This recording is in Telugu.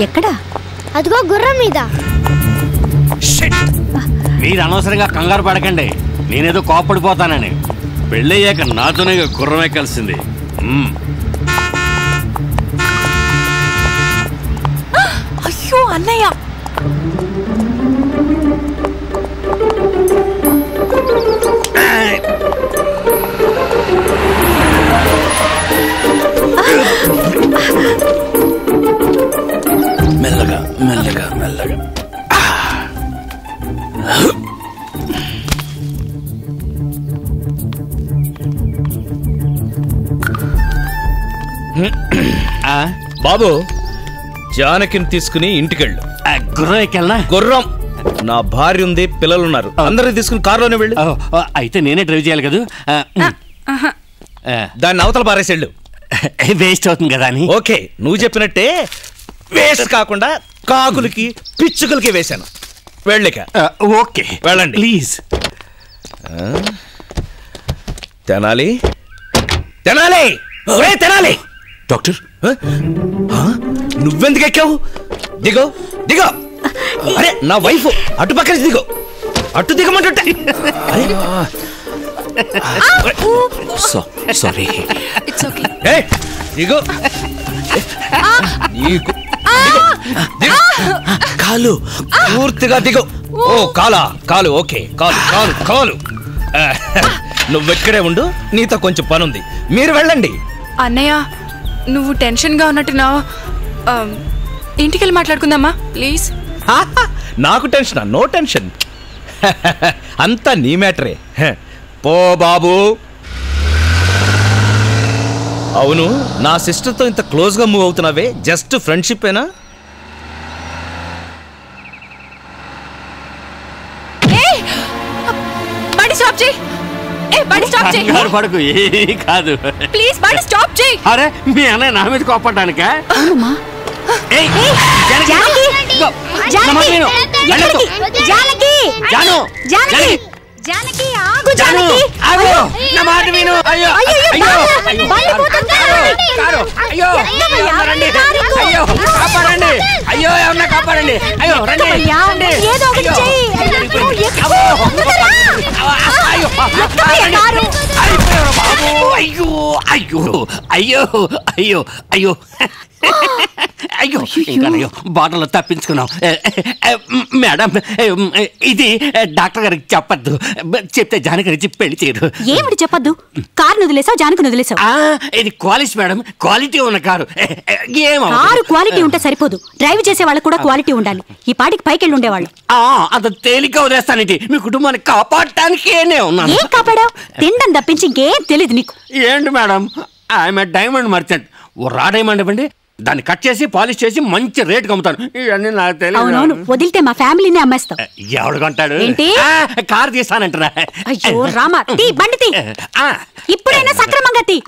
ఎక్కడా? అదిగో గుర్రం మీద. మీరు అనవసరంగా కంగారు పడకండి, నేనేదో కోపడిపోతానని. పెళ్ళయ్యాక నాతోనే గుర్రమే కలిసింది. అయ్యో అన్నయ్య, మెల్లగా మెల్లగా మెల్లగా. బాబు, జానకిని తీసుకుని ఇంటికెళ్ళు. గుర్రం ఎక్కెళ్ళనా? గుర్రం నా భార్య ఉంది, పిల్లలున్నారు, అందరిని తీసుకుని కారులోనే వెళ్ళు. అయితే నేనే డ్రైవ్ చేయాలి కదా? దాన్ని అవతల పారేసేళ్ళు. వేస్ట్ అవుతుంది కదా అని. ఓకే, నువ్వు చెప్పినట్టే వేస్ట్ కాకుండా కాకులకి పిచ్చుకలకి వేశాను. వెళ్ళిక. ఓకే వెళ్ళండి ప్లీజ్. తెనాలి, తెనాలి, తెనాలి. డాక్టర్, నువ్వెందుకు ఎక్కావు? దిగో దిగో. అరే నా వైఫ్ అటు పక్కన దిగో. అటు దిగమంటుంటే. సారీ. దిగో. నీకు కాలు పూర్తిగా దిగో. ఓ కాలా, కాలు ఓకే, కాలు కాలు కాలు. నువ్వెక్కడే ఉండు, నీతో కొంచెం పనుంది, మీరు వెళ్ళండి. అన్నయ్య నువ్వు టెన్షన్ గా ఉన్నట్టున్నావు, ఇంటికెళ్ళి మాట్లాడుకుందామా ప్లీజ్? నాకు టెన్షన్? No tension. అంతా నీ మ్యాటరే. పో బాబు. అవును, నా సిస్టర్తో ఇంత క్లోజ్ గా మూవ్ అవుతున్నావే, జస్ట్ ఫ్రెండ్షిప్ ఏనా? బండి స్టాప్ చేయి. బండి స్టాప్ చేయి. పడకు, ఏమీ కాదు. ప్లీజ్ బండి స్టాప్ చేయి. అరే మీ అన్నయ్య నా మీద కోపడ్డానికా? అయ్యో ఏమన్నా కాపాడండి. అయ్యో రండి. అయ్యో అయ్యో అయ్యో అయ్యో అయ్యో అయ్యో ఇంకా బాటలో తప్పించుకున్నాం. మేడం ఇది డాక్టర్ గారికి చెప్పద్దు, చెప్తే జానకి గారికి పెళ్లి చేయరు. ఏమిటి చెప్పద్దు? కారు వదిలేసావు, జానకి వదిలేసావు. ఇది క్వాలిటీ మేడం, క్వాలిటీ ఉన్న కారు. కారు క్వాలిటీ ఉంటే సరిపోదు, డ్రైవ్ చేసే వాళ్ళకి కూడా క్వాలిటీ ఉండాలి. ఈ పాటికి పైకి వెళ్ళి ఉండేవాళ్ళు. అంత తేలిక వదిలేస్తానండి, మీ కుటుంబాన్ని కాపాడటానికే ఉన్నాను. ఏం కాపాడావు? తిండం తప్పించి ఇంకేం తెలీదు నీకు. ఏంటి మేడం, ఐఎమ్ డైమండ్ మర్చెంట్. ఓ రా డైమండ్ ఇవ్వండి, దాన్ని కట్ చేసి పాలిష్ చేసి మంచి రేట్ అమ్ముతాను. ఇవన్నీ నాకు తెలియదు. వదిలితే మా ఫ్యామిలీని అమ్మేస్తావు. ఎవడు కొంటాడు? కారు తీస్తానంటారా? అయ్యో రామా, బండి తీ. ఇప్పుడైనా సక్రమంగా తీ.